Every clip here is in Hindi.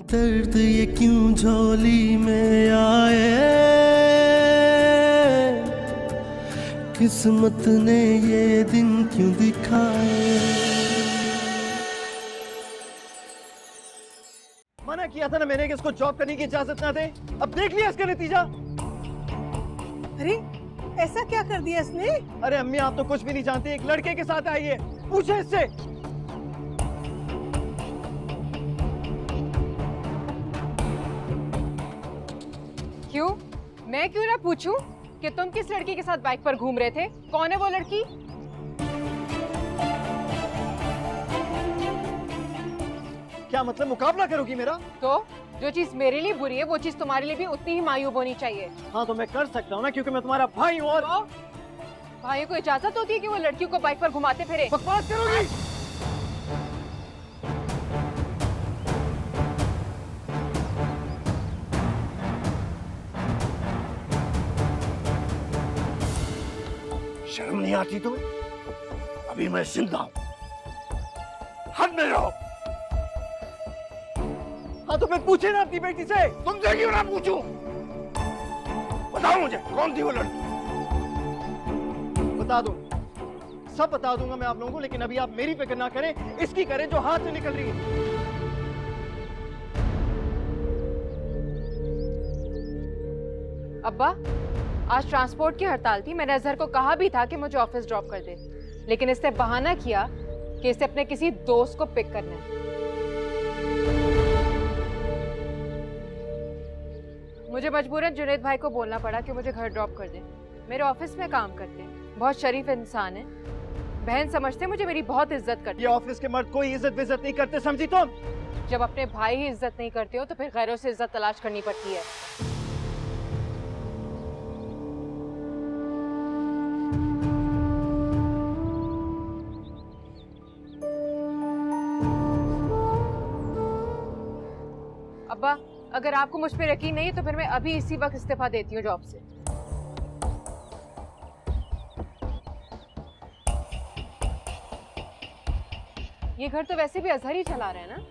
दर्द ये क्यों झोली में आए, किस्मत ने ये दिन क्यों दिखाए। मना किया था ना मैंने कि इसको जॉब करने की इजाजत ना दे। अब देख लिया इसका नतीजा। अरे ऐसा क्या कर दिया इसने? अरे अम्मी आप तो कुछ भी नहीं जानती। एक लड़के के साथ आई है, पूछे इससे। क्यों? मैं क्यों ना पूछूं कि तुम किस लड़की के साथ बाइक पर घूम रहे थे? कौन है वो लड़की? क्या मतलब मुकाबला करोगी मेरा? तो जो चीज मेरे लिए बुरी है वो चीज तुम्हारे लिए भी उतनी ही मायूब होनी चाहिए। हाँ तो मैं कर सकता हूँ ना, क्योंकि मैं तुम्हारा भाई हूँ। और तो भाइयों को इजाजत होती है कि वो लड़कियों को बाइक पर घुमाते फिरे? बकवास करोगी? शर्म नहीं आती तुम्हें? अभी मैं जिंदा हूं, हद में रहो। हाँ तो फिर पूछे ना अपनी बेटी से। तुमसे क्यों ना पूछूं? बताओ मुझे कौन थी वो लड़की? बता दूं, सब बता दूंगा मैं आप लोगों को, लेकिन अभी आप मेरी फिक्र ना करें, इसकी करें जो हाथ से निकल रही है। अब्बा, आज ट्रांसपोर्ट की हड़ताल थी। मैंने अजहर को कहा भी था कि मुझे ऑफिस ड्रॉप कर दे, लेकिन इसने बहाना किया कि इसे अपने किसी दोस्त को पिक करना है। मुझे मजबूरन जुनैद भाई को बोलना पड़ा कि मुझे घर ड्रॉप कर दे। मेरे ऑफिस में काम करते हैं, बहुत शरीफ इंसान है। बहन समझते मुझे, मेरी बहुत इज्जत करते। ये ऑफिस के मर्द कोई इज्जत विज्जत नहीं करते, समझी तुम? जब अपने भाई ही इज्जत नहीं करते हो तो फिर गैरों से इज्जत तलाश करनी पड़ती है। अब्बा, अगर आपको मुझ पर यकीन नहीं है तो फिर मैं अभी इसी वक्त इस्तीफा देती हूँ जॉब से। ये घर तो वैसे भी अजहर ही चला रहा है ना।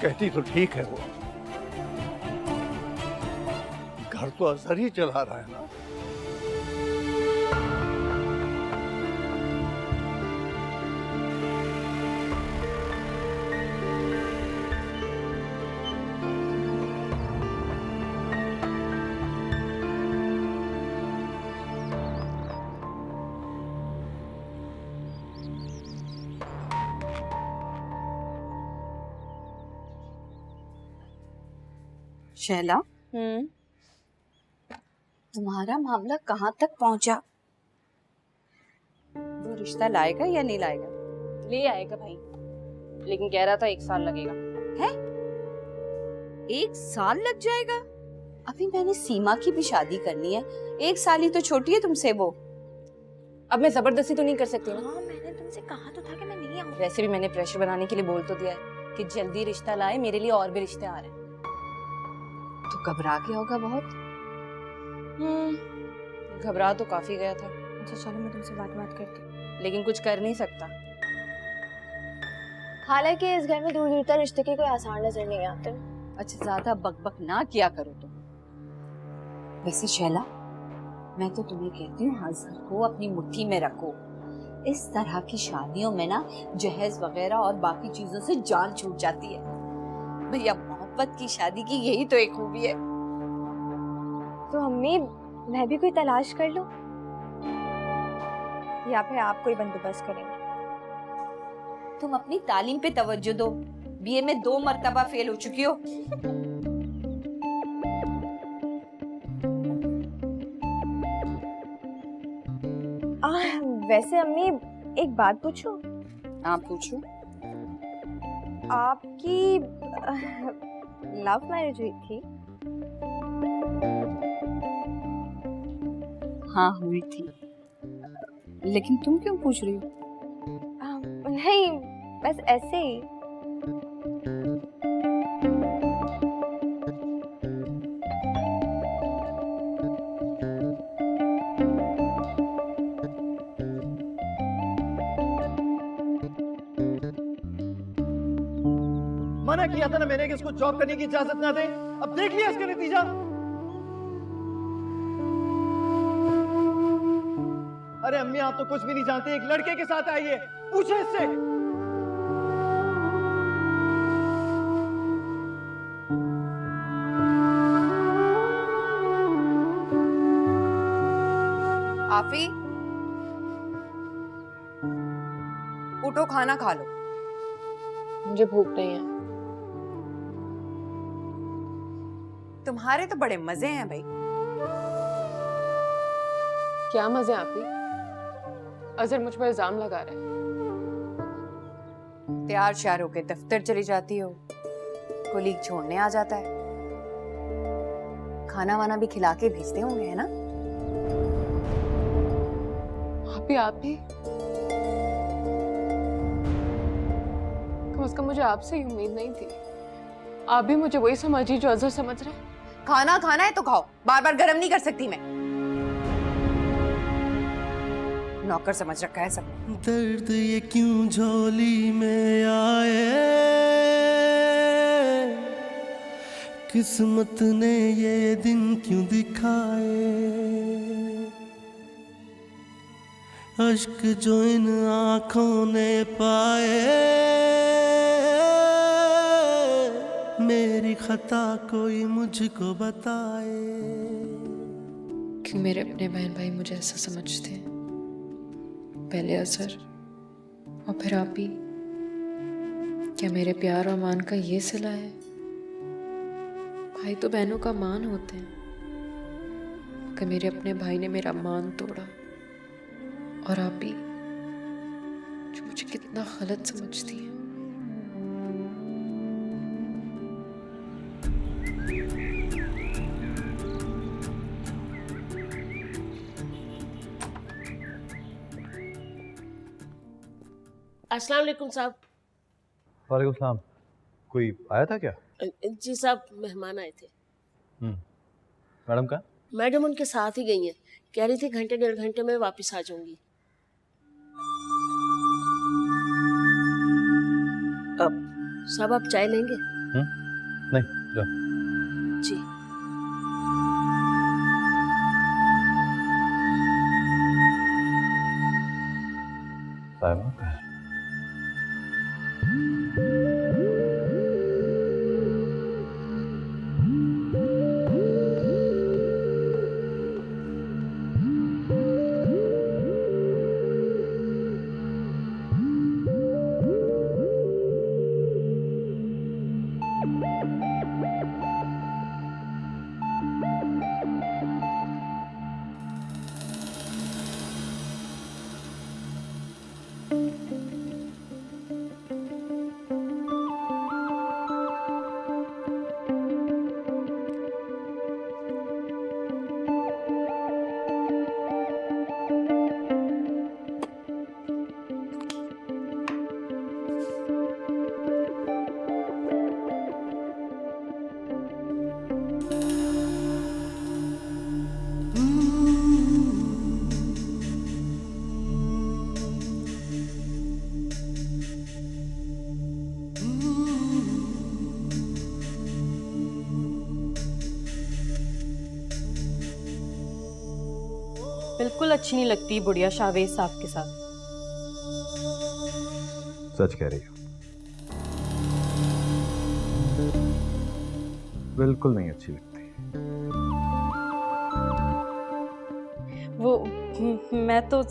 कहती तो ठीक है, वो घर तो अजहर ही चला रहा है ना। शैला, तुम्हारा मामला कहाँ तक पहुंचा? वो रिश्ता लाएगा या नहीं लाएगा? ले आएगा भाई, लेकिन कह रहा था 1 साल लगेगा। है? 1 साल लग जाएगा? अभी मैंने सीमा की भी शादी करनी है। 1 साल ही तो छोटी है तुमसे वो। अब मैं जबरदस्ती तो नहीं कर सकती ना। हाँ, मैंने तुमसे कहा तो था कि मैं नहीं आऊंगी। वैसे भी मैंने प्रेशर बनाने के लिए बोल तो दिया है कि जल्दी रिश्ता लाए, मेरे लिए और भी रिश्ते आ रहे हैं। तो घबरा गया होगा बहुत। घबरा तो काफी गया था। अच्छा चलो, मैं तुमसे बात करती हूँ। लेकिन कुछ कर नहीं सकता। हालांकि इस घर में दूर दूर तक रिश्ते के कोई आसार नजर नहीं आते। अच्छा, ज्यादा बकबक ना किया करो तुम। वैसे शैला, मैं तो तुम्हें कहती हूँ अजहर को अपनी मुट्ठी में रखो। इस तरह की शादियों में ना जहेज वगैरह और बाकी चीजों से जान छूट जाती है। भैया, मोहब्बत की शादी की यही तो एक खूबी है। तो अम्मी, मैं भी कोई तलाश कर लूं या फिर आप कोई बंदोबस्त करेंगे? तुम अपनी तालीम पे तवज्जो दो। बीए में 2 मर्तबा फेल हो चुकी हो। वैसे अम्मी, एक बात पूछूं? हाँ पूछो। आपकी लव मैरिज हुई थी? हाँ हुई थी, लेकिन तुम क्यों पूछ रही हो? नहीं, बस ऐसे ही। मना किया था ना मैंने कि इसको जॉब करने की इजाजत ना दें। अब देख लिया इसका नतीजा। अरे अम्मी, आप तो कुछ भी नहीं जानते। एक लड़के के साथ आई है, पूछे इससे। आफी, उठो, खाना खा लो। मुझे भूख नहीं है। तुम्हारे तो बड़े मजे हैं भाई। क्या मजे आपकी? अजहर मुझ पर इल्जाम लगा रहे हैं। तैयार श्यार होके दफ्तर चली जाती हो, कोलीग छोड़ने आ जाता है, खाना वाना भी खिला के भेजते होंगे, है ना? आप ही कम से कम मुझे आपसे ही उम्मीद नहीं थी। आप भी मुझे वही समझिए जो अजहर समझ रहे हैं। खाना खाना है तो खाओ, बार बार गर्म नहीं कर सकती मैं। नौकर समझ रखा है सबने। दर्द ये क्यों झोली में आए, किस्मत ने ये दिन क्यों दिखाए, अश्क जो इन आंखों ने पाए, मेरी खता कोई मुझको बताए। क्यों मेरे अपने बहन भाई मुझे ऐसा समझते हैं? पहले अजहर और फिर आप ही। क्या मेरे प्यार और मान का ये सिला है? भाई तो बहनों का मान होते हैं, कि मेरे अपने भाई ने मेरा मान तोड़ा। और आप भी, जो मुझे कितना गलत समझती है। अस्सलाम वालेकुम साहब। वालेकुम सलाम। कोई आया था क्या? जी साहब, मेहमान आए थे। मैडम का? मैडम उनके साथ ही गई हैं। कह रही थी घंटे डेढ़ घंटे में वापस आ जाऊंगी। अब साहब आप चाय लेंगे? नहीं, जाओ। जी। साहिबा, बिल्कुल अच्छी नहीं लगती बुढ़िया शाहवेज साहब के साथ। सच कह रही हो, बिल्कुल नहीं अच्छी लगती। वो मैं तो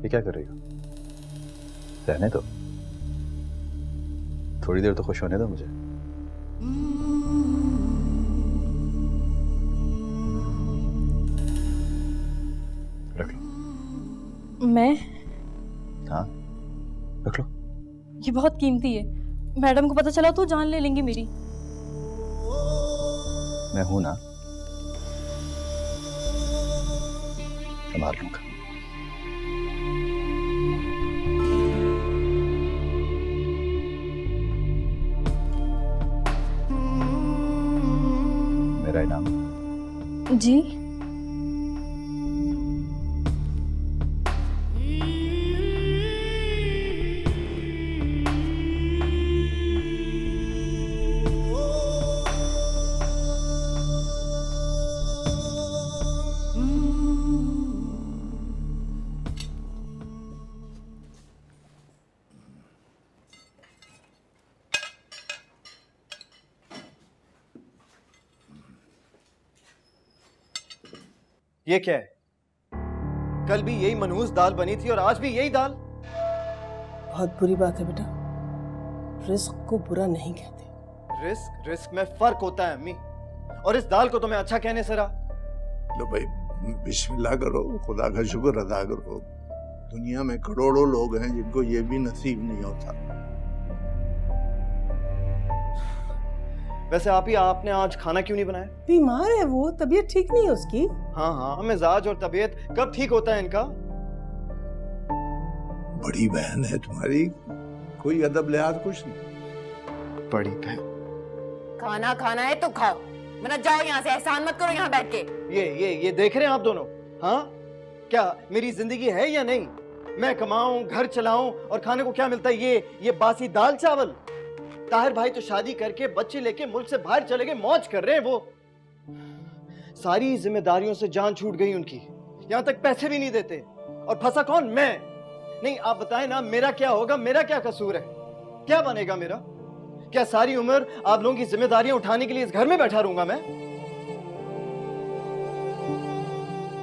ये क्या कर रही हो? रहने दो, थोड़ी देर तो खुश होने दो मुझे। मैं हाँ रख लो। ये बहुत कीमती है, मैडम को पता चला तो जान ले लेंगी मेरी। मैं हूं ना, संभाल लूंगा। मेरा इनाम। जी ये क्या है? कल भी यही मनहूस दाल बनी थी और आज भी यही दाल। बहुत बुरी बात है बेटा, रिस्क को बुरा नहीं कहते। रिस्क में फर्क होता है अम्मी, और इस दाल को तो मैं अच्छा कहने से रहा। लो भाई, बिस्मिल्लाह करो, खुदा का शुक्र अदा करो। दुनिया में करोड़ों लोग हैं जिनको ये भी नसीब नहीं होता। वैसे आपने आज खाना क्यों नहीं बनाया? बीमार है वो, तबीयत ठीक नहीं है उसकी। हाँ, मिजाज और तबीयत कब ठीक होता है इनका? बड़ी बहन है तुम्हारी, कोई अदब लिहाज कुछ नहीं। बड़ी बहन। खाना खाना है तो खाओ, वरना जाओ यहाँ से, एहसान मत करो यहाँ बैठ के। ये देख रहे हैं आप दोनों? हाँ, क्या मेरी जिंदगी है या नहीं? मैं कमाऊं, घर चलाऊं, और खाने को क्या मिलता है? ये बासी दाल चावल। ताहिर भाई तो शादी करके बच्चे लेके मुल्क से बाहर चले गए, मौज कर रहे हैं वो। सारी जिम्मेदारियों से जान छूट गई उनकी, यहां तक पैसे भी नहीं देते। और फंसा कौन? मैं। नहीं, आप बताएं ना, मेरा क्या होगा? मेरा क्या कसूर है? क्या बनेगा मेरा? क्या सारी उम्र आप लोगों की जिम्मेदारियां उठाने के लिए इस घर में बैठा रहूंगा मैं?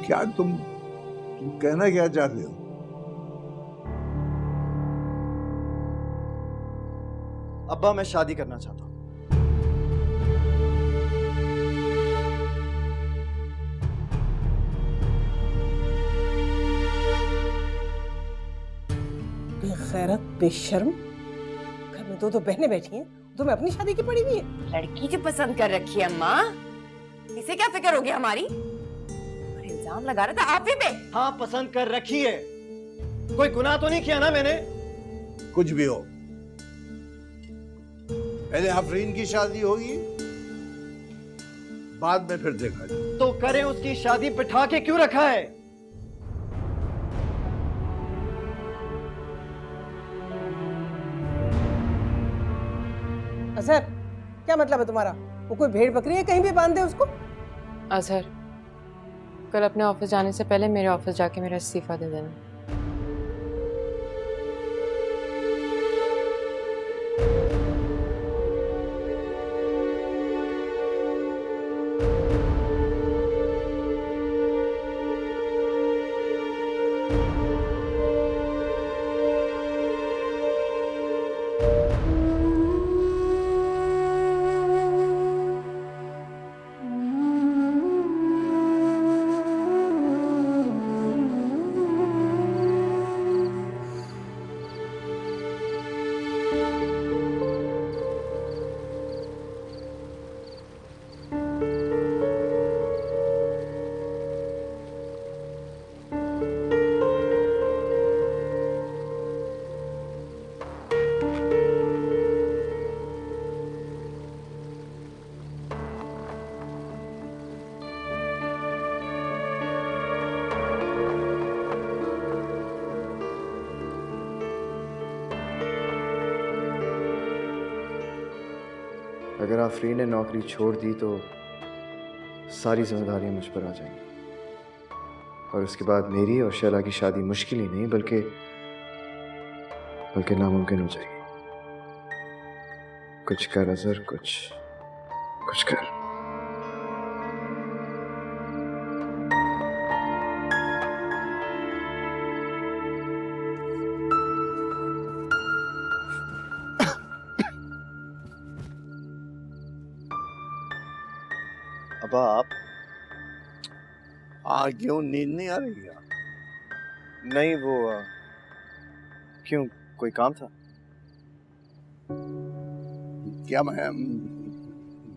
क्या तुम कहना क्या चाहते हो? अब्बा, मैं शादी करना चाहता हूं। बेगैरत, बेशर्म, घर में दो बहनें बैठी हैं, तुम्हें अपनी शादी की पड़ी हुई है। लड़की जो पसंद कर रखी है अम्मा, इसे क्या फिक्र होगी हमारी? और इल्जाम लगा रहा था आप ही पे। हाँ, पसंद कर रखी है। कोई गुनाह तो नहीं किया ना मैंने? कुछ भी हो, पहले आफरीन की शादी होगी, बाद में फिर देखा जाए। तो करें उसकी शादी, बिठा के क्यों रखा है? अजहर, क्या मतलब है तुम्हारा? वो कोई भेड़ बकरी है, कहीं भी बांध दे उसको? अजहर, कल अपने ऑफिस जाने से पहले मेरे ऑफिस जाके मेरा इस्तीफा दे देना। अगर आफरीन ने नौकरी छोड़ दी तो सारी जिम्मेदारियां मुझ पर आ जाएंगी, और उसके बाद मेरी और शैला की शादी मुश्किल ही नहीं बल्कि नामुमकिन हो जाएगी। कुछ कर अजहर, कुछ कर। अब आप क्यों नींद नहीं आ रही है? नहीं वो क्यों, कोई काम था? क्या मैं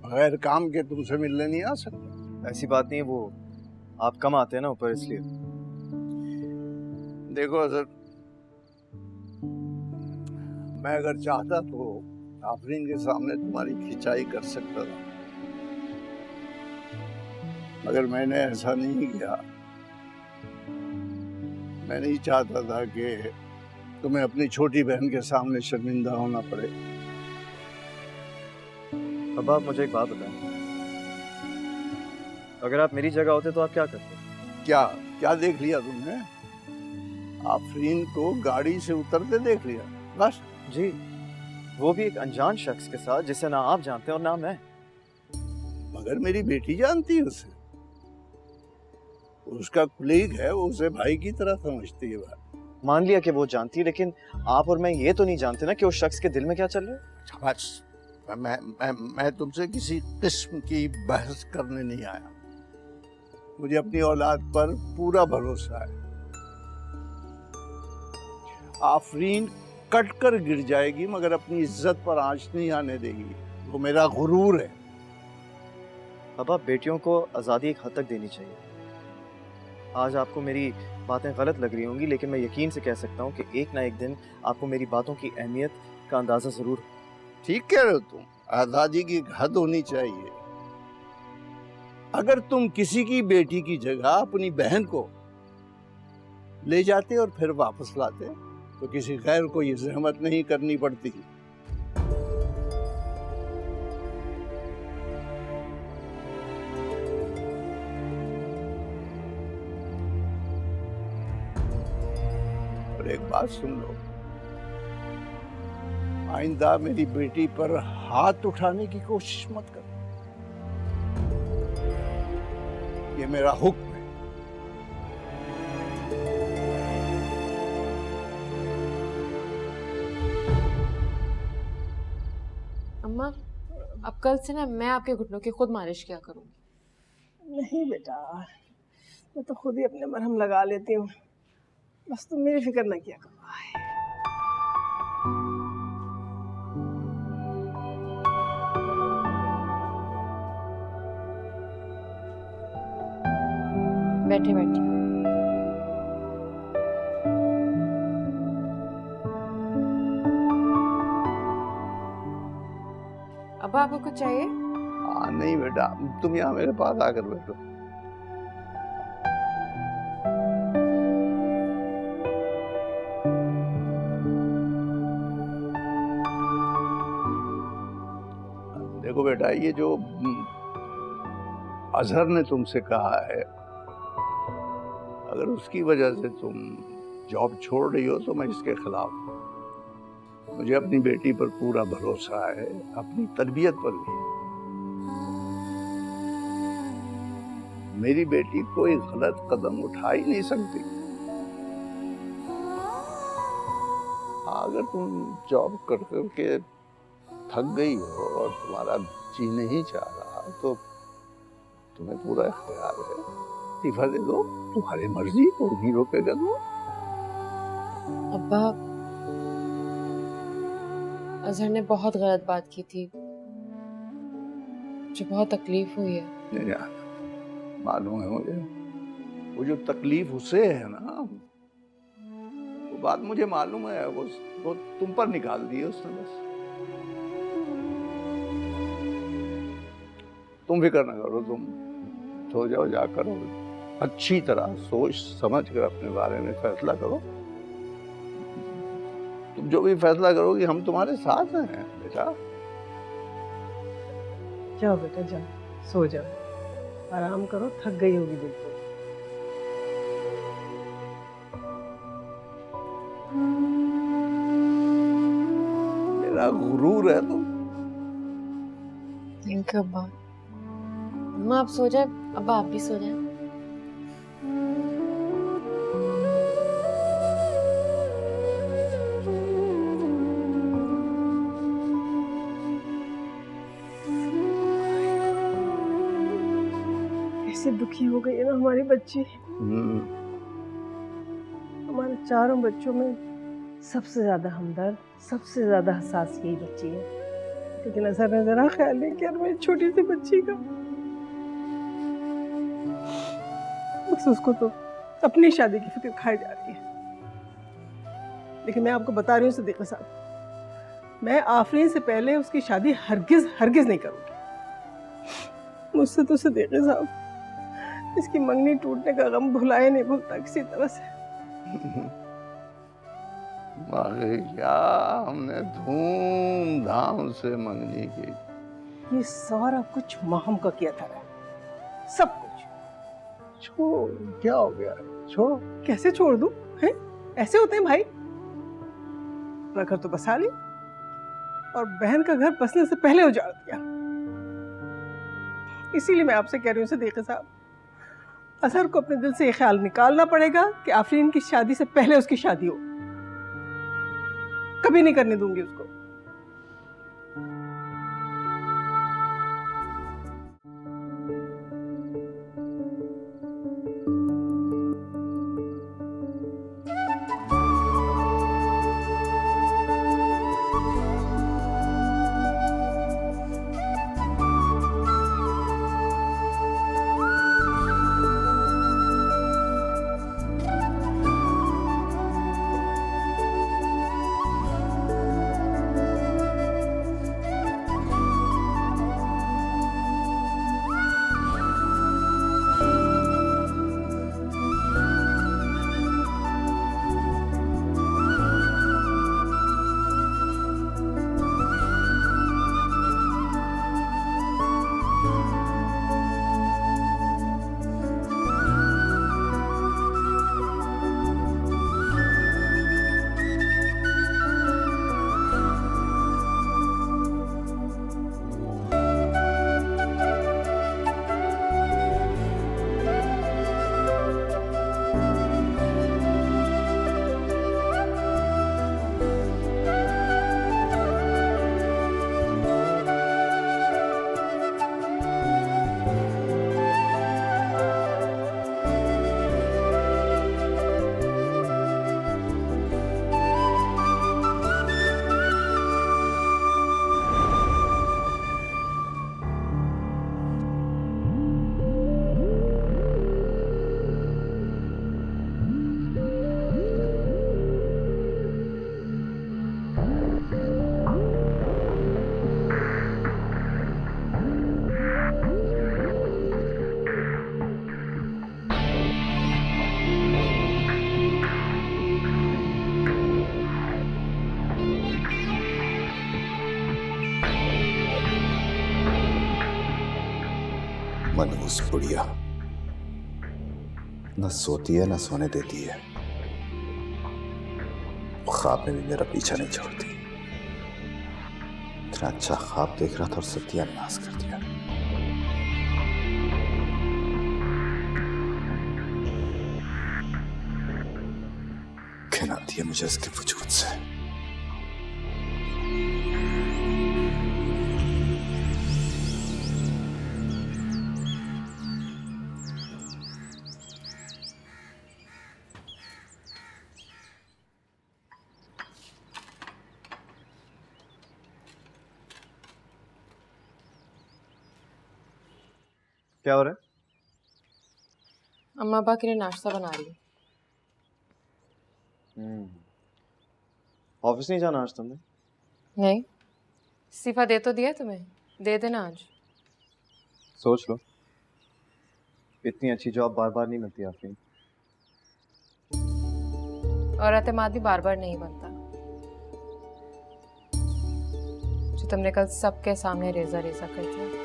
बगैर काम के तुमसे मिलने नहीं आ सकता? ऐसी बात नहीं है, वो आप कम आते हैं ना ऊपर, इसलिए। देखो सर, मैं अगर चाहता तो आफरीन के सामने तुम्हारी खिंचाई कर सकता था, मगर मैंने ऐसा नहीं किया। मैं नहीं चाहता था कि तुम्हें अपनी छोटी बहन के सामने शर्मिंदा होना पड़े। अब आप मुझे एक बात बताएं, अगर आप मेरी जगह होते तो आप क्या करते? क्या क्या देख लिया तुमने? आफरीन को गाड़ी से उतरते देख लिया, बस? जी, वो भी एक अनजान शख्स के साथ जिसे ना आप जानते और ना मैं। मगर मेरी बेटी जानती है उसे, उसका कुलीग है, वो उसे भाई की तरह समझती है। बात मान लिया कि वो जानती है, लेकिन आप और मैं ये तो नहीं जानते ना कि उस शख्स के दिल में क्या चल रहा है। बस मैं तुमसे किसी किस्म की बहस करने नहीं आया। मुझे अपनी औलाद पर पूरा भरोसा है। आफरीन कट कर गिर जाएगी मगर अपनी इज्जत पर आंच नहीं आने देगी, वो मेरा गुरूर है। अब आप बेटियों को आज़ादी एक हद तक देनी चाहिए। आज आपको मेरी बातें गलत लग रही होंगी, लेकिन मैं यकीन से कह सकता हूँ कि एक ना एक दिन आपको मेरी बातों की अहमियत का अंदाजा जरूर। ठीक कह रहे हो तुम, आजादी की एक हद होनी चाहिए। अगर तुम किसी की बेटी की जगह अपनी बहन को ले जाते और फिर वापस लाते तो किसी गैर को ये जहमत नहीं करनी पड़ती। और एक बात सुन लो, आइंदा मेरी बेटी पर हाथ उठाने की कोशिश मत कर। ये मेरा हुक्म है। अम्मा, अब कल से ना मैं आपके घुटनों की खुद मालिश किया करूंगी। नहीं बेटा, मैं तो खुद ही अपने मरहम लगा लेती हूँ, बस तुम मेरी फिक्र ना किया करो। बैठे बैठे। अब आपको कुछ चाहिए? नहीं बेटा, तुम यहाँ मेरे पास आकर बैठो। देखो बेटा, ये जो अजहर ने तुमसे कहा है, अगर उसकी वजह से तुम जॉब छोड़ रही हो तो मैं इसके खिलाफ हूं। मुझे अपनी बेटी पर पूरा भरोसा है, अपनी तरबियत पर भी। मेरी बेटी कोई गलत कदम उठा ही नहीं सकती। अगर तुम जॉब कर करके थक गई हो और तुम्हारा जी नहीं चाह रहा तो तुम्हें पूरा इख्तियार है, इस्तीफा दे दो, तुम्हारी मर्जी, कोई नहीं रोकेगा। दो अब्बा, अजहर ने बहुत गलत बात की थी, मुझे बहुत तकलीफ हुई है। नहीं यार, मालूम है मुझे, वो जो तकलीफ उसे है ना, वो बात मुझे मालूम है, वो तुम पर निकाल दी है उसने। बस तुम फिक्र ना करो, तुम सो जाओ जाकर, अच्छी तरह सोच समझ कर अपने बारे में फैसला करो। तुम जो भी फैसला करोगी हम तुम्हारे साथ हैं बेटा। जाओ बेटा जाओ, सो जाओ, आराम करो, थक गई होगी बिल्कुल। मेरा गुरूर है तुम। थैंक यू अब्बा। अम्मा आप सो जाए, अब्बा आप भी सो जाए। ऐसे दुखी हो गई है ना हमारी बच्ची। हमारे चारों बच्चों में सबसे ज्यादा हमदर्द, सबसे ज्यादा हसास यही बच्ची है। लेकिन असर ने जरा ख्याल नहीं किया मेरी छोटी सी बच्ची का। बस उसको तो अपनी शादी की फिक्र खाई जा रही है। लेकिन मैं आपको बता रही हूँ सिद्दीक़ साहब, मैं आफरीन से पहले उसकी शादी हरगिज हरगिज नहीं करूँगी। मुझसे तो सिद्दीक़ साहब इसकी मंगनी टूटने का गम भुलाए नहीं भूलता किसी तरह से। मगर क्या हमने धूमधाम से मंगनी की। ये सारा कुछ महम का किया था, सब कुछ। छोड़, क्या हो गया? छोड़ो। कैसे छोड़ दूं? हैं? ऐसे होते हैं भाई? अपना घर तो बसा ली और बहन का घर बसने से पहले उजाड़ दिया। इसीलिए मैं आपसे कह रही हूँ सिद्दीक़ साहब, असर को अपने दिल से ये ख्याल निकालना पड़ेगा कि आफरीन की शादी से पहले उसकी शादी हो। कभी नहीं करने दूंगी उसको। मनहूस बुढ़िया न सोती है न सोने देती है, ख्वाब में भी मेरा पीछा नहीं छोड़ती। इतना अच्छा ख्वाब देख रहा था और सत्यानाश कर दिया। घिन आती है मुझे इसके वजूद से। क्या हो रहा है? अम्मा अब्बा के लिए नाश्ता बना रही है। ऑफिस नहीं जाना आज तुमने? नहीं, इस्तीफा दे तो दिया तुम्हें, दे देना आज। सोच लो, इतनी अच्छी जॉब बार बार नहीं मिलती आफरीन। और एतमाद भी बार बार नहीं बनता। जो तुमने कल सबके सामने रेजा रेजा कर दिया।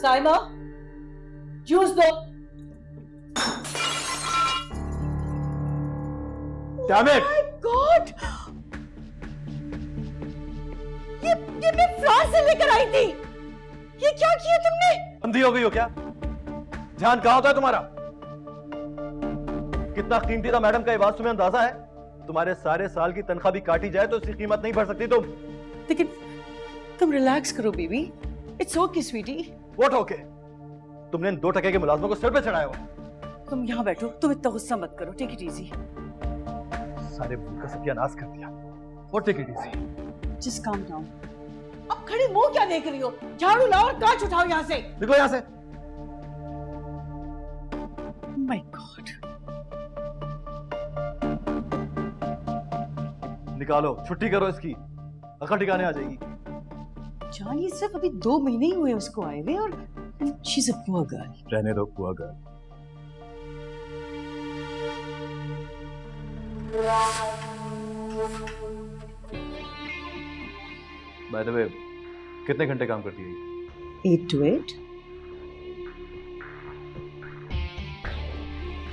साइमा, जूस दो। Damn it! गॉड, ये मैं फ्रांस से लेकर आई थी। ये क्या किया तुमने? अंधी हो गई हो क्या? ध्यान कहाँ होता है तुम्हारा? कितना कीमती था मैडम का ये बात तुम्हें अंदाजा है? तुम्हारे सारे साल की तनख्वाह भी काटी जाए तो इसकी कीमत नहीं भर सकती तुम। लेकिन तुम रिलैक्स करो baby, it's okay sweetie. What okay? तुमने इन 2 टके के मुलाजमों को सिर पे चढ़ाया हुआ। तुम यहाँ बैठो, तुम इतना गुस्सा मत करो, टेक इट इजी। सारे मुल्क का सत्यानाश कर दिया। और take it easy. Just calm down. अब खड़ी मुंह क्या देख रही हो? झाड़ू लाओ और कांच उठाओ यहाँ से। निकलो यहाँ से। My God. निकालो, छुट्टी करो इसकी, अकल ठिकाने आ जाएगी। जान, ये सिर्फ अभी 2 महीने ही हुए उसको आए हुए और she is a poor girl. रहने दो poor girl. By the way, कितने घंटे काम करती है? 8 to 8।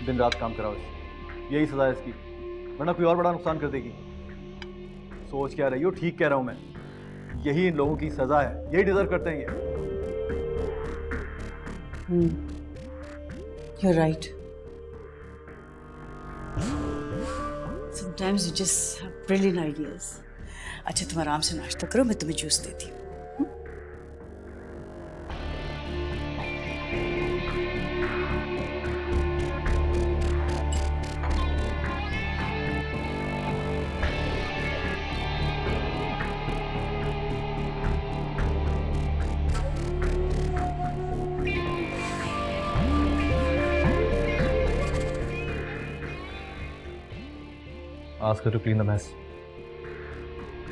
दिन रात काम कराओ इसे, यही सजा है इसकी, वरना कोई और बड़ा नुकसान कर देगी। सोच क्या रही हो? ठीक कह रहा हूं मैं, यही इन लोगों की सजा है, यही डिजर्व करते हैं ये। You're right. Sometimes you just have brilliant ideas. अच्छा, तुम आराम से नाश्ता करो, मैं तुम्हें जूस देती हूँ। Ask her to clean the mess.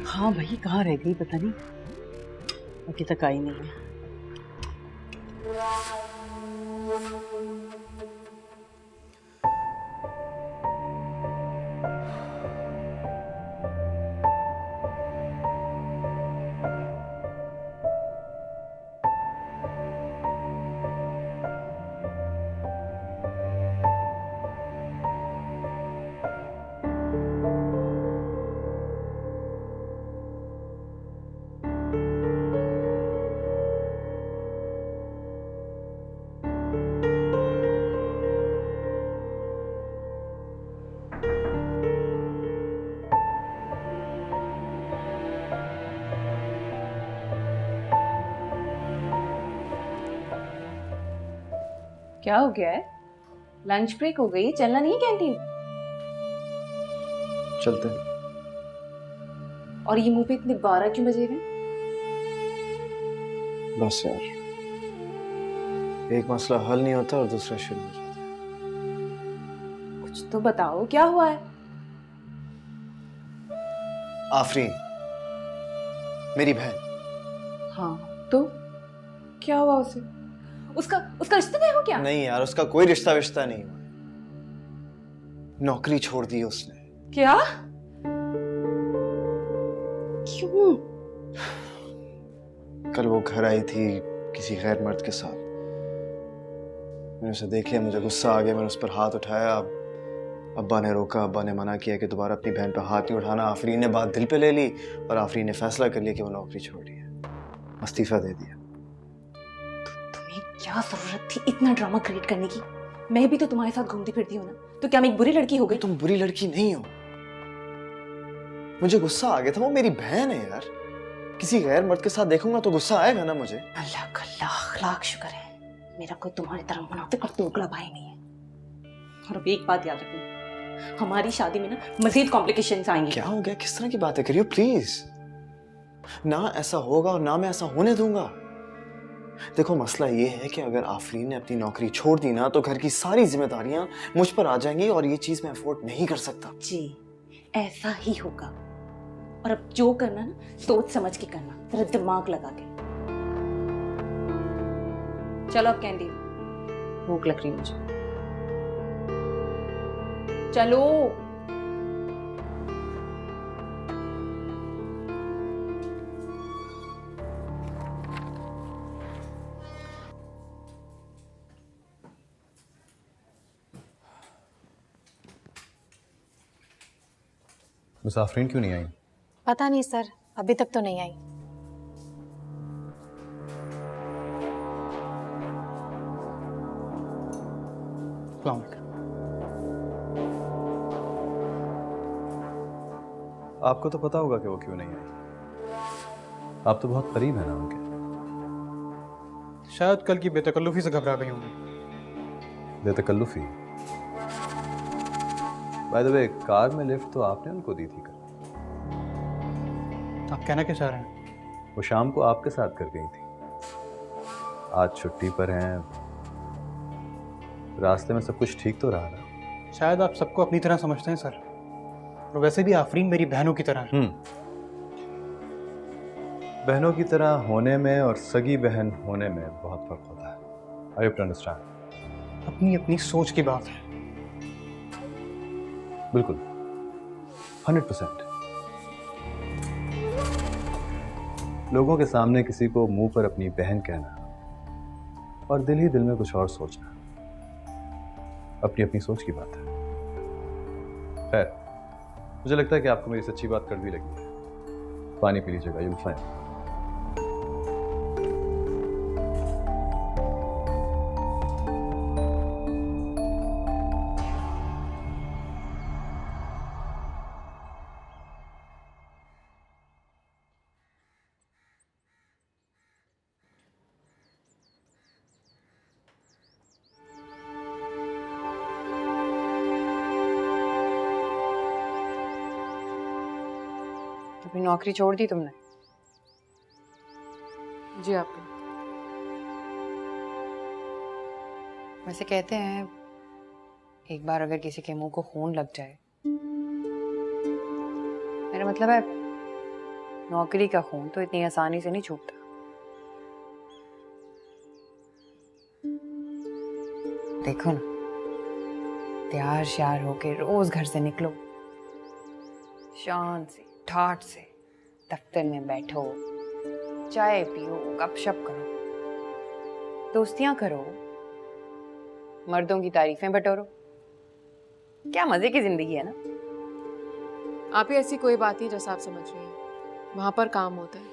हाँ भाई, कहाँ रह गई पता नहीं, अभी तक आई नहीं है। क्या हो गया है? लंच ब्रेक हो गई, चलना नहीं है कैंटीन? चलते हैं। और ये मुंह पे इतने 12 क्यों बजे हुए? बस यार, एक मसला हल नहीं होता और दूसरा शुरू हो जाता है। कुछ तो बताओ, क्या हुआ है? आफरीन मेरी बहन। हाँ तो क्या हुआ उसे? उसका रिश्ता तय हो क्या? नहीं यार, उसका कोई रिश्ता विश्ता नहीं हुआ, नौकरी छोड़ दी उसने। क्या? क्यों? कल वो घर आई थी किसी गैर मर्द के साथ, मैंने उसे देख लिया, मुझे गुस्सा आ गया, मैंने उस पर हाथ उठाया। अब्बा ने रोका, अब्बा ने मना किया कि दोबारा अपनी बहन पर हाथ नहीं उठाना। आफरीन ने बात दिल पे ले ली और आफरीन ने फैसला कर लिया कि वो नौकरी छोड़ रही है, इस्तीफा दे दिया। तुम्हें क्या जरूरत थी इतना ड्रामा क्रिएट करने की? मैं भी तो तुम्हारे साथ घूमती फिरती हूँ ना, तो क्या मैं एक बुरी लड़की हो गई? तुम बुरी लड़की नहीं हो, मुझे गुस्सा आ गया था, वो मेरी बहन है यार। किसी गैर मर्द के साथ देखूंगा तो गुस्सा आएगा ना मुझे। अल्लाह का लाख लाख शुक्र है, मेरा कोई तुम्हारी तरह मुनाफिक और दोगला भाई नहीं है। और अब एक बात याद रखना, हमारी शादी में ना मजीद कॉम्प्लिकेशंस आएंगे। क्या हो गया? किस तरह की बातें करी हो? प्लीज, ना ऐसा होगा और ना मैं ऐसा होने दूंगा। देखो मसला ये है कि अगर आफरीन ने अपनी नौकरी छोड़ दी ना तो घर की सारी जिम्मेदारियां मुझ पर आ जाएंगी और ये चीज मैं अफोर्ड नहीं कर सकता। जी ऐसा ही होगा, और अब जो करना ना सोच समझ के करना, तेरा दिमाग लगा के। चलो अब कैंडी, भूख लग रही है मुझे, चलो। मिस आफरीन क्यों नहीं आई? पता नहीं सर, अभी तक तो नहीं आई। आपको तो पता होगा कि वो क्यों नहीं आई। आप तो बहुत करीब है ना उनके। शायद कल की बेतकल्लुफी से घबरा गई होंगी। बेतकल्लुफी? बाय द वे, कार में लिफ्ट तो आपने उनको दी थी कल। आप कहना क्या चाह रहे हैं? वो शाम को आपके साथ कर गई थी। आज छुट्टी पर हैं, रास्ते में सब कुछ ठीक तो रहा ना? शायद आप सबको अपनी तरह समझते हैं सर, और वैसे भी आफरीन मेरी बहनों की तरह है। बहनों की तरह होने में और सगी बहन होने में बहुत फर्क होता है। I hope to understand. अपनी अपनी सोच की बात है। बिल्कुल, 100%। लोगों के सामने किसी को मुंह पर अपनी बहन कहना और दिल ही दिल में कुछ और सोचना अपनी अपनी सोच की बात है। खैर, मुझे लगता है कि आपको मेरी सच्ची बात कड़वी लगी है। पानी पी लीजिएगा, यू विल फाइन। अपनी नौकरी छोड़ दी तुमने? जी आपने। वैसे कहते हैं एक बार अगर किसी के मुंह को खून लग जाए, मेरा मतलब है नौकरी का खून तो इतनी आसानी से नहीं छूटता। देखो ना, तैयार श्यार होके रोज घर से निकलो, शान से ठाठ से दफ्तर में बैठो, चाय पियो, गपशप करो, दोस्तियां करो, मर्दों की तारीफें बटोरो। क्या मजे की जिंदगी है ना। आप ही ऐसी कोई बात नहीं जैसा आप समझ रही हैं। वहां पर काम होता है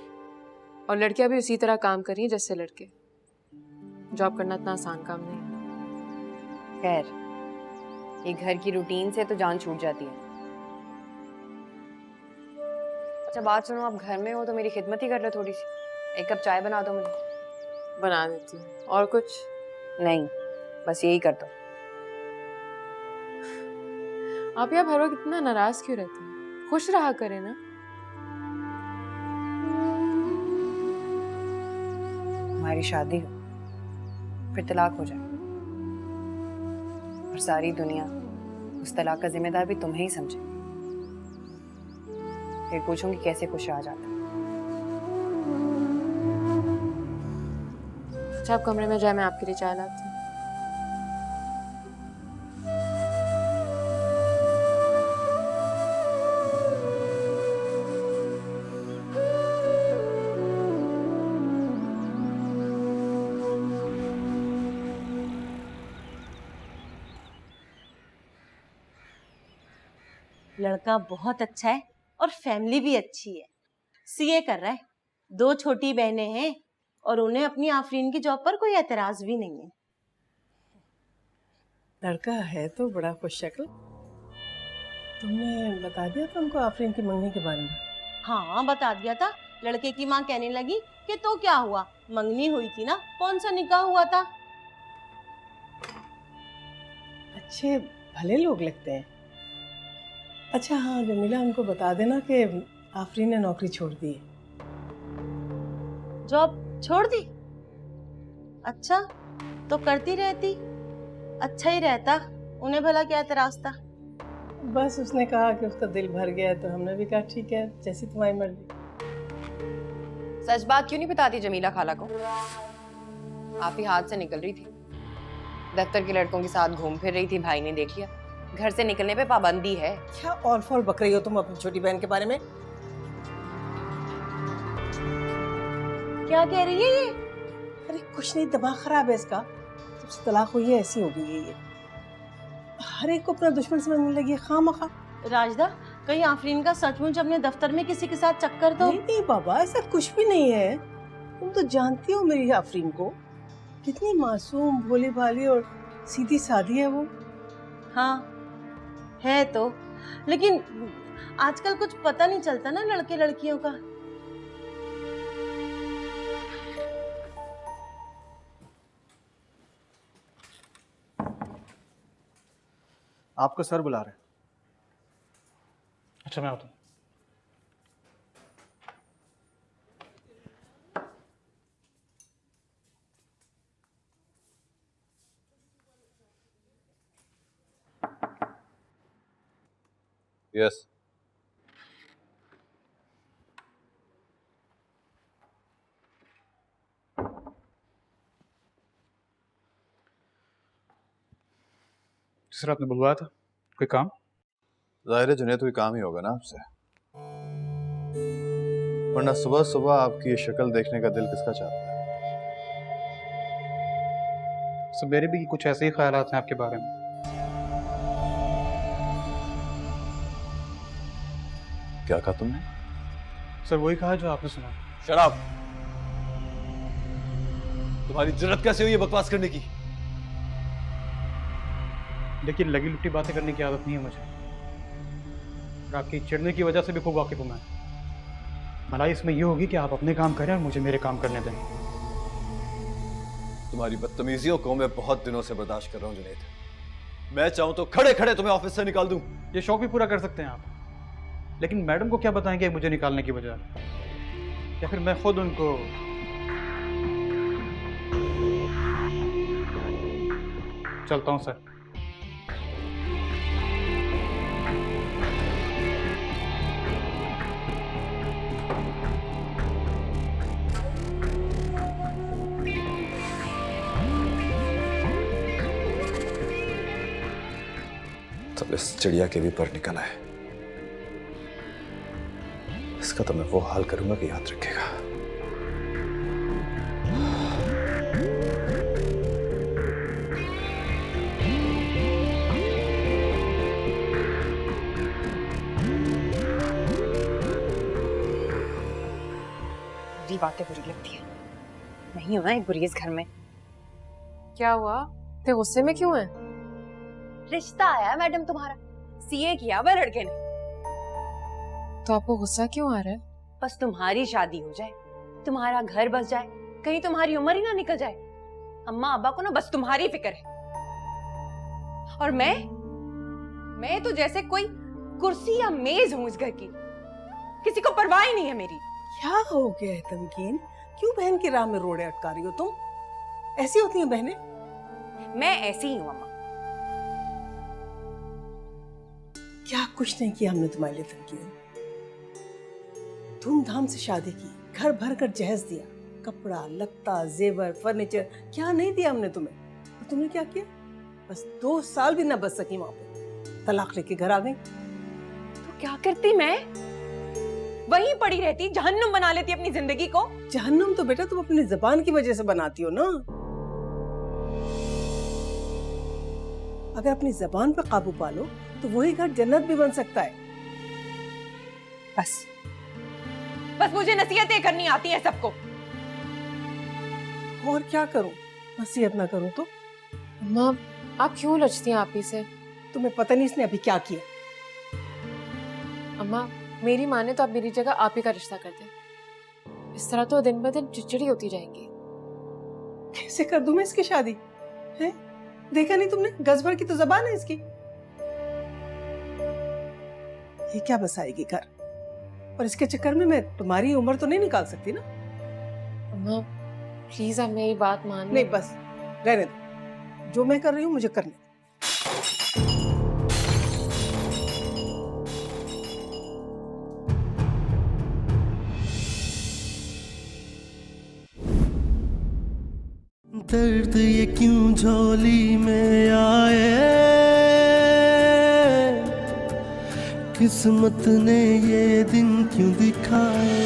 और लड़कियां भी उसी तरह काम कर रही हैं जैसे लड़के। जॉब करना इतना आसान काम नहीं है। खैर, ये घर की रूटीन से तो जान छूट जाती है। अच्छा बात सुनो, आप घर में हो तो मेरी खिदमत ही कर लो थोड़ी सी। एक कप चाय बना दो मुझे। बना देती हूँ। और कुछ नहीं, बस यही कर दो। आप यहाँ हर वक्त इतना नाराज क्यों रहती हैं? खुश रहा करें ना। हमारी शादी हो फिर तलाक हो जाए और सारी दुनिया उस तलाक का जिम्मेदार भी तुम्हें ही समझे, फिर पूछूंगी कैसे खुश आ जाता। अच्छा आप कमरे में जाए, मैं आपके लिए चाय लाती हूँ। लड़का बहुत अच्छा है और फैमिली भी अच्छी है। सीए कर रहा है, 2 छोटी बहनें हैं और उन्हें अपनी आफरीन की जॉब पर कोई एतराज भी नहीं है। लड़का है तो बड़ा खुश शक्ल। तुमने बता दिया था उनको आफरीन की मंगनी के बारे में? हाँ बता दिया था। लड़के की माँ कहने लगी कि तो क्या हुआ, मंगनी हुई थी ना, कौन सा निकाह हुआ था। अच्छे भले लोग लगते हैं। अच्छा हाँ जमीला, उनको बता देना कि आफरीन ने नौकरी छोड़ दी है। जॉब छोड़ दी? अच्छा तो करती रहती, अच्छा ही रहता, उन्हें भला क्या एतराज था। बस उसने कहा कि उसका दिल भर गया तो हमने भी कहा ठीक है, जैसी तुम्हारी मर्जी। सच बात क्यों नहीं बताती जमीला खाला को? आप ही हाथ से निकल रही थी, दफ्तर के लड़कों के साथ घूम फिर रही थी, भाई ने देख लिया। घर से निकलने पे पाबंदी है। क्या ऑल फॉल बक रही हो तुम अपनी छोटी बहन के बारे में? क्या कह रही है ये? अरे कुछ नहीं, दिमाग खराब है इसका। जब से तलाक हुई है ऐसी हो गई है ये। हर एक को अपना दुश्मन समझने लगी है खामखा। राजदा कहीं आफरीन का सचमुच अपने दफ्तर में किसी के साथ चक्कर तो नहीं नहीं बाबा, ऐसा कुछ भी नहीं है। तुम तो जानती हो मेरी आफरीन को, कितनी मासूम भोली भाली और सीधी सादी है वो। हाँ है तो, लेकिन आजकल कुछ पता नहीं चलता ना लड़के लड़कियों का। आपका सर बुला रहे हैं। अच्छा मैं आता हूँ। यस। सर आपने बुलवाया था, कोई काम? जाहिर है जुनैद, कोई काम ही होगा ना आपसे, वरना सुबह सुबह आपकी ये शक्ल देखने का दिल किसका चाहता है? सर मेरे भी कुछ ऐसे ही ख्यालात हैं आपके बारे में। क्या कहा तुमने? सर वही कहा जो आपने सुना। शराब, तुम्हारी जरूरत कैसे हुई है बकवास करने की? लेकिन लगी लुट्टी बातें करने की आदत नहीं है मुझे, और आपकी चिढ़ने की वजह से भी खूब वाकिफ हूं मैं। भलाई इसमें ये होगी कि आप अपने काम करें और मुझे मेरे काम करने दें। तुम्हारी बदतमीजियों को मैं बहुत दिनों से बर्दाश्त कर रहा हूं जुनैद। मैं चाहूं तो खड़े खड़े तुम्हें ऑफिस से निकाल दूं। ये शौक भी पूरा कर सकते हैं आप, लेकिन मैडम को क्या बताएंगे मुझे निकालने की वजह, या फिर मैं खुद उनको चलता हूं सर। तब इस चिड़िया के भी पर निकल आए, इसका तो मैं वो हाल करूंगा कि याद रखेगा। मेरी बातें बुरी लगती है, नहीं हो ना एक बुरी इस घर में। क्या हुआ, इतने गुस्से में क्यों है? रिश्ता आया मैडम तुम्हारा, सीए किया वह लड़के ने। तो आपको गुस्सा क्यों आ रहा है? बस तुम्हारी शादी हो जाए, तुम्हारा घर बस जाए, कहीं तुम्हारी उम्र ही ना निकल जाए। अम्मा अब्बा को ना बस तुम्हारी फिक्र है, और मैं तो जैसे कोई कुर्सी या मेज हूं इस घर की, किसी को परवाह ही नहीं है मेरी। क्या हो गया है तमकीन, क्यों बहन की राह में रोड़े अटका रही हो तुम? ऐसी होती हैं बहनें? मैं ऐसी ही हूं अम्मा। क्या कुछ नहीं किया हमने तुम्हारे लिए तमकीन। धूमधाम से शादी की, घर भर कर जहेज दिया, कपड़ा लत्ता जेवर फर्नीचर, क्या नहीं दिया हमने तुम्हें। और तुमने क्या किया? बस 2 साल भी ना बच सकी वहां पे, तलाक लेके घर आ गई। तो क्या करती मैं? वहीं पड़ी रहती, जहन्नुम बना लेती अपनी जिंदगी को। जहन्नुम तो बेटा तुम अपनी जबान की वजह से बनाती हो ना। अगर अपनी जबान पर काबू पालो तो वही घर जन्नत भी बन सकता है। बस मुझे नसीहतें करनी आती हैं सबको। और क्या करूं, नसीहत ना करूं तो? अम्मा आप क्यों लचती हैं आप ही से? तुम्हें पता नहीं इसने अभी क्या किया। अम्मा मेरी माँ ने तो आप मेरी जगह आप ही का रिश्ता कर दे, इस तरह तो दिन ब दिन चिड़चिड़ी होती जाएंगी। कैसे कर दूं मैं इसकी शादी? है देखा नहीं तुमने, गज भर की तो जबान है इसकी। ये क्या बसाएगी घर, और इसके चक्कर में मैं तुम्हारी उम्र तो नहीं निकाल सकती ना। अम्मा प्लीज आप मेरी बात मान। नहीं बस रहने दो, जो मैं कर रही हूँ मुझे करने दो। दर्द ये क्यों झोली में आए, किस्मत ने ये दिन क्यों दिखाए।